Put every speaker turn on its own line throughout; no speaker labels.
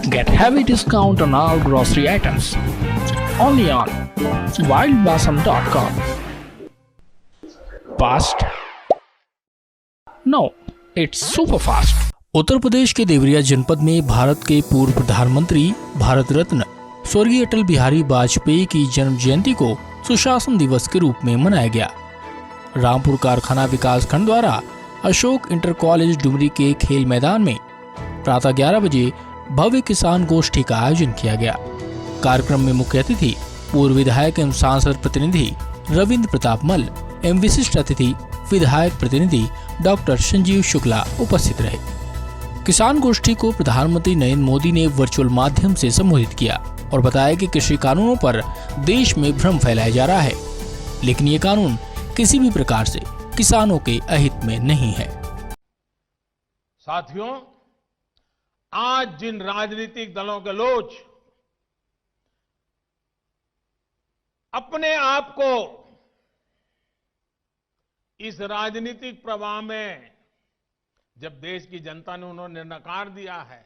Get heavy discount on all grocery items. Only on wildblossom.com. Fast? No, it's super fast.
Uttar Pradesh के देवरिया जनपद में भारत के पूर्व प्रधानमंत्री भारत रत्न स्वर्गीय अटल बिहारी वाजपेयी की जन्म जयंती को सुशासन दिवस के रूप में मनाया गया। रामपुर कारखाना विकास खंड द्वारा अशोक इंटर कॉलेज डुमरी के खेल मैदान में प्रातः 11 बजे भव्य किसान गोष्ठी का आयोजन किया गया। कार्यक्रम में मुख्य अतिथि पूर्व विधायक एवं सांसद प्रतिनिधि रविंद्र प्रताप मल एवं विशिष्ट अतिथि विधायक प्रतिनिधि डॉक्टर संजीव शुक्ला उपस्थित रहे। किसान गोष्ठी को प्रधानमंत्री नरेंद्र मोदी ने वर्चुअल माध्यम से संबोधित किया और बताया कि कृषि कानूनों पर देश में भ्रम फैलाया जा रहा है, लेकिन ये कानून किसी भी प्रकार से किसानों के अहित में नहीं है।
साथियों, आज जिन राजनीतिक दलों के लोग अपने आप को इस राजनीतिक प्रवाह में जब देश की जनता ने उन्होंने नकार दिया है,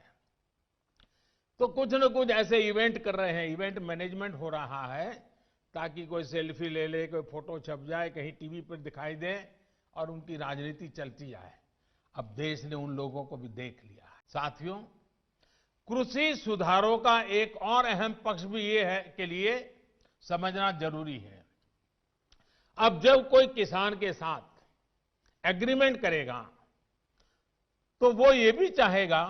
तो कुछ न कुछ ऐसे इवेंट कर रहे हैं, इवेंट मैनेजमेंट हो रहा है ताकि कोई सेल्फी ले ले, कोई फोटो छप जाए, कहीं टीवी पर दिखाई दे और उनकी राजनीति चलती जाए। अब देश ने उन लोगों को भी देख लिया है। साथियों, कृषि सुधारों का एक और अहम पक्ष भी ये है के लिए समझना जरूरी है। अब जब कोई किसान के साथ एग्रीमेंट करेगा तो वो ये भी चाहेगा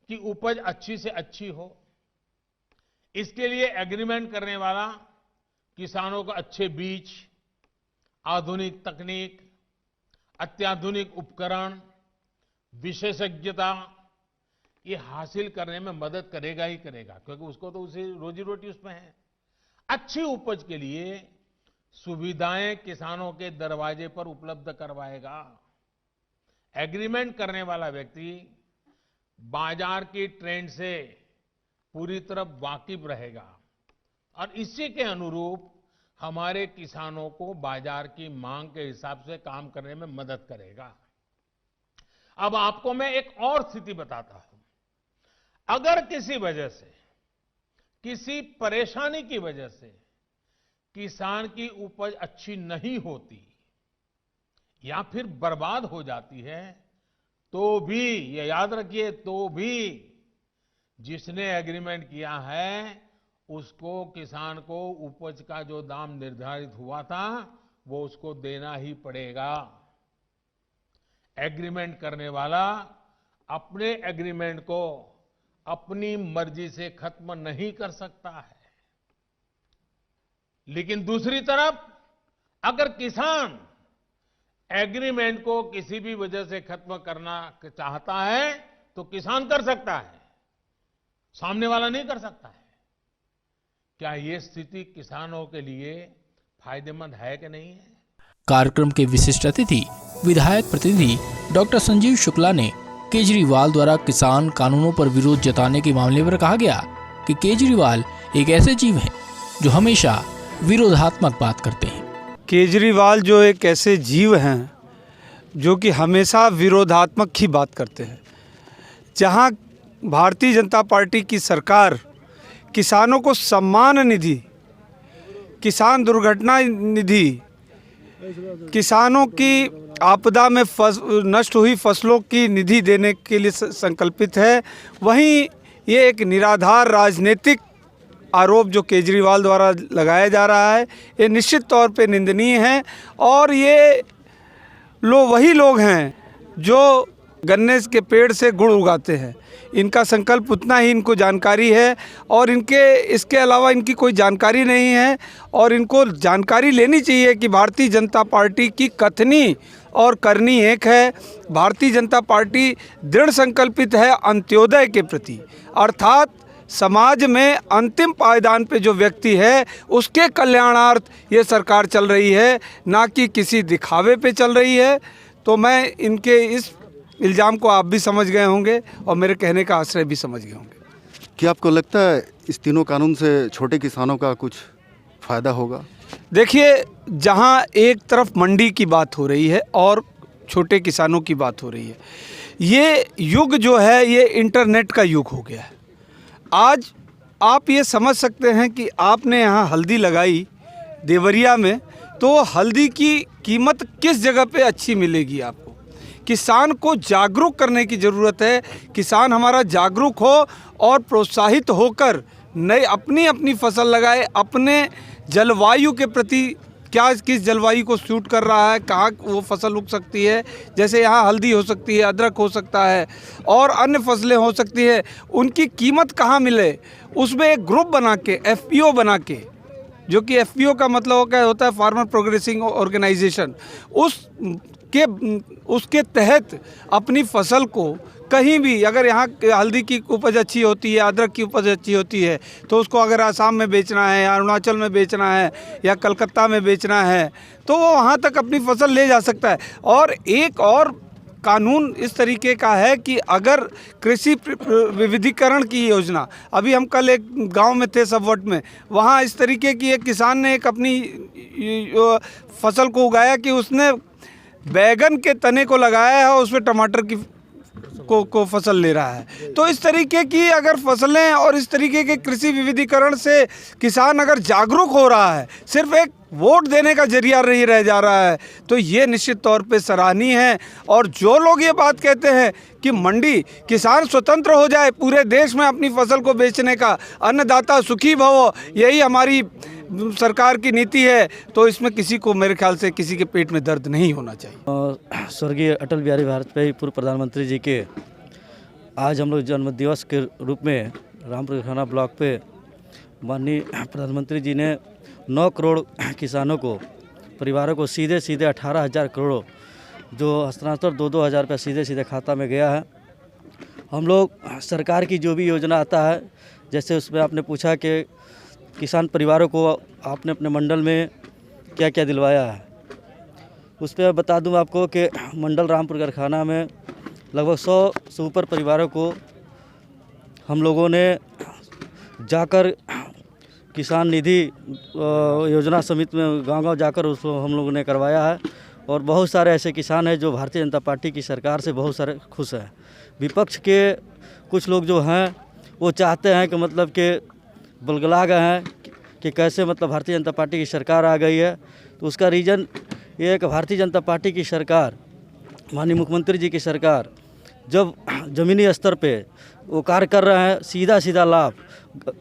कि उपज अच्छी से अच्छी हो। इसके लिए एग्रीमेंट करने वाला किसानों को अच्छे बीज, आधुनिक तकनीक, अत्याधुनिक उपकरण, विशेषज्ञता ये हासिल करने में मदद करेगा ही करेगा, क्योंकि उसको तो उसे रोजी रोटी उसमें है। अच्छी उपज के लिए सुविधाएं किसानों के दरवाजे पर उपलब्ध करवाएगा। एग्रीमेंट करने वाला व्यक्ति बाजार की ट्रेंड से पूरी तरह वाकिफ रहेगा और इसी के अनुरूप हमारे किसानों को बाजार की मांग के हिसाब से काम करने में मदद करेगा। अब आपको मैं एक और स्थिति बताता हूं। अगर किसी वजह से, किसी परेशानी की वजह से किसान की उपज अच्छी नहीं होती या फिर बर्बाद हो जाती है, तो भी ये याद रखिए, तो भी जिसने एग्रीमेंट किया है उसको, किसान को उपज का जो दाम निर्धारित हुआ था वो उसको देना ही पड़ेगा। एग्रीमेंट करने वाला अपने एग्रीमेंट को अपनी मर्जी से खत्म नहीं कर सकता है। लेकिन दूसरी तरफ अगर किसान एग्रीमेंट को किसी भी वजह से खत्म करना चाहता है तो किसान कर सकता है, सामने वाला नहीं कर सकता है। क्या ये स्थिति किसानों के लिए फायदेमंद है कि नहीं है?
कार्यक्रम के विशिष्ट अतिथि विधायक प्रतिनिधि डॉक्टर संजीव शुक्ला ने केजरीवाल द्वारा किसान कानूनों पर विरोध जताने के मामले पर कहा गया कि केजरीवाल एक ऐसे जीव हैं जो हमेशा विरोधात्मक बात करते हैं।
केजरीवाल जो एक ऐसे जीव हैं जो कि हमेशा विरोधात्मक ही बात करते हैं। जहां भारतीय जनता पार्टी की सरकार किसानों को सम्मान निधि, किसान दुर्घटना निधि, किसानों की आपदा में नष्ट हुई फसलों की निधि देने के लिए संकल्पित है, वहीं ये एक निराधार राजनीतिक आरोप जो केजरीवाल द्वारा लगाया जा रहा है, ये निश्चित तौर पे निंदनीय है। और ये वही लोग हैं जो गन्ने के पेड़ से गुड़ उगाते हैं। इनका संकल्प उतना ही इनको जानकारी है और इसके अलावा इनकी कोई जानकारी नहीं है। और इनको जानकारी लेनी चाहिए कि भारतीय जनता पार्टी की कथनी और करनी एक है। भारतीय जनता पार्टी दृढ़ संकल्पित है अंत्योदय के प्रति, अर्थात समाज में अंतिम पायदान पे जो व्यक्ति है उसके कल्याणार्थ ये सरकार चल रही है, ना कि किसी दिखावे पे चल रही है। तो मैं इनके इस इल्ज़ाम को आप भी समझ गए होंगे और मेरे कहने का आश्रय भी समझ गए होंगे।
क्या आपको लगता है इस तीनों कानून से छोटे किसानों का कुछ फ़ायदा होगा?
देखिए, जहां एक तरफ मंडी की बात हो रही है और छोटे किसानों की बात हो रही है, ये युग जो है ये इंटरनेट का युग हो गया है। आज आप ये समझ सकते हैं कि आपने यहाँ हल्दी लगाई देवरिया में, तो हल्दी की कीमत किस जगह पे अच्छी मिलेगी आपको। किसान को जागरूक करने की ज़रूरत है। किसान हमारा जागरूक हो और प्रोत्साहित होकर नई अपनी फसल लगाए। अपने जलवायु के प्रति क्या किस जलवायु को सूट कर रहा है, कहाँ वो फसल उग सकती है। जैसे यहाँ हल्दी हो सकती है, अदरक हो सकता है और अन्य फसलें हो सकती है, उनकी कीमत कहाँ मिले, उसमें एक ग्रुप बना के FPO बना के, जो कि FPO का मतलब क्या होता है, फार्मर प्रोग्रेसिंग ऑर्गेनाइजेशन, उसके तहत अपनी फसल को कहीं भी, अगर यहाँ हल्दी की उपज अच्छी होती है, अदरक की उपज अच्छी होती है, तो उसको अगर आसाम में बेचना है या अरुणाचल में बेचना है या कलकत्ता में बेचना है, तो वो वहाँ तक अपनी फसल ले जा सकता है। और एक और कानून इस तरीके का है कि अगर कृषि विविधीकरण की योजना, अभी हम कल एक गांव में थे सबवट में, वहाँ इस तरीके की एक किसान ने एक अपनी फसल को उगाया कि उसने बैगन के तने को लगाया है और उसमें टमाटर की को फसल ले रहा है। तो इस तरीके की अगर फसलें और इस तरीके के कृषि विविधीकरण से किसान अगर जागरूक हो रहा है, सिर्फ एक वोट देने का जरिया नहीं रह जा रहा है, तो ये निश्चित तौर पे सराहनीय है। और जो लोग ये बात कहते हैं कि मंडी किसान स्वतंत्र हो जाए पूरे देश में अपनी फसल को बेचने का, अन्नदाता सुखी भव, यही हमारी सरकार की नीति है, तो इसमें किसी को, मेरे ख्याल से किसी के पेट में दर्द नहीं होना चाहिए।
स्वर्गीय अटल बिहारी वाजपेयी पूर्व प्रधानमंत्री जी के आज हम लोग जन्म दिवस के रूप में रामपुर कारखाना ब्लॉक पे माननीय प्रधानमंत्री जी ने 9 करोड़ किसानों को, परिवारों को सीधे 18,000 करोड़ जो हस्तांतरण 2-2 हज़ार रुपये सीधे खाता में गया है। हम लोग सरकार की जो भी योजना आता है, जैसे उसमें आपने पूछा कि किसान परिवारों को आपने अपने मंडल में क्या क्या दिलवाया है, उस पर बता दूं आपको कि मंडल रामपुर कारखाना में लगभग 100 से ऊपर परिवारों को हम लोगों ने जाकर किसान निधि योजना समिति में गांव-गांव जाकर उसको हम लोगों ने करवाया है। और बहुत सारे ऐसे किसान हैं जो भारतीय जनता पार्टी की सरकार से बहुत सारे खुश हैं। विपक्ष के कुछ लोग जो हैं वो चाहते हैं कि मतलब कि बलगला गए हैं कि कैसे मतलब भारतीय जनता पार्टी की सरकार आ गई है। तो उसका रीज़न ये है कि भारतीय जनता पार्टी की सरकार, माननीय मुख्यमंत्री जी की सरकार जब ज़मीनी स्तर पे वो कार्य कर रहे हैं, सीधा लाभ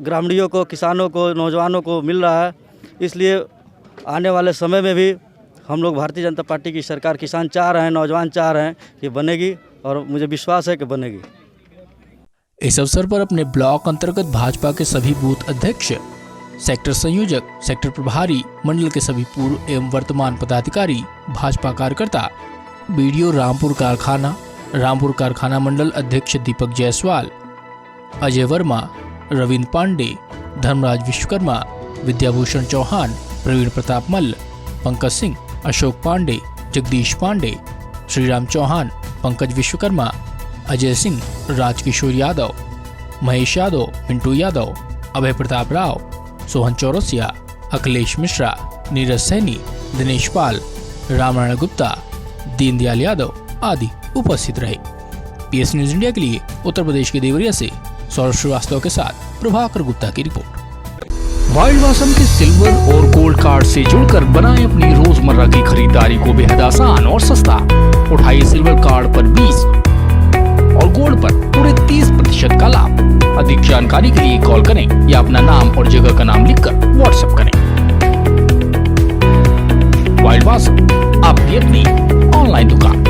ग्रामीणों को, किसानों को, नौजवानों को मिल रहा है। इसलिए आने वाले समय में भी हम लोग भारतीय जनता पार्टी की सरकार, किसान चाह रहे हैं, नौजवान चाह रहे हैं कि बनेगी, और मुझे विश्वास है कि बनेगी।
इस अवसर पर अपने ब्लॉक अंतर्गत भाजपा के सभी बूथ अध्यक्ष, सेक्टर संयोजक, सेक्टर प्रभारी, मंडल के सभी पूर्व एवं वर्तमान पदाधिकारी, भाजपा कार्यकर्ता, बीडीओ रामपुर कारखाना मंडल अध्यक्ष दीपक जायसवाल, अजय वर्मा, रविंद्र पांडे, धर्मराज विश्वकर्मा, विद्याभूषण चौहान, प्रवीण प्रताप मल्ल, पंकज सिंह, अशोक पांडे, जगदीश पांडे, श्रीराम चौहान, पंकज विश्वकर्मा, अजय सिंह, राजकिशोर यादव, महेश यादव, पिंटू यादव, अभय प्रताप राव, सोहन चौरसिया, अखिलेश मिश्रा, नीरज सैनी, दिनेश पाल, रामनारायण गुप्ता, दीनदयाल यादव आदि उपस्थित रहे। PS न्यूज इंडिया के लिए उत्तर प्रदेश के देवरिया से सौरभ श्रीवास्तव के साथ प्रभाकर गुप्ता की रिपोर्ट।
वाइल्ड वासम के सिल्वर और गोल्ड कार्ड से जुड़कर बनाएं अपनी रोजमर्रा की खरीदारी को बेहद आसान और सस्ता। उठाइए सिल्वर कार्ड पर 20 और गोल्ड पर पूरे 30% का लाभ। अधिक जानकारी के लिए कॉल करें या अपना नाम और जगह का नाम लिखकर व्हाट्सएप करें। वाइल्ड वासम, आपकी अपनी ऑनलाइन दुकान।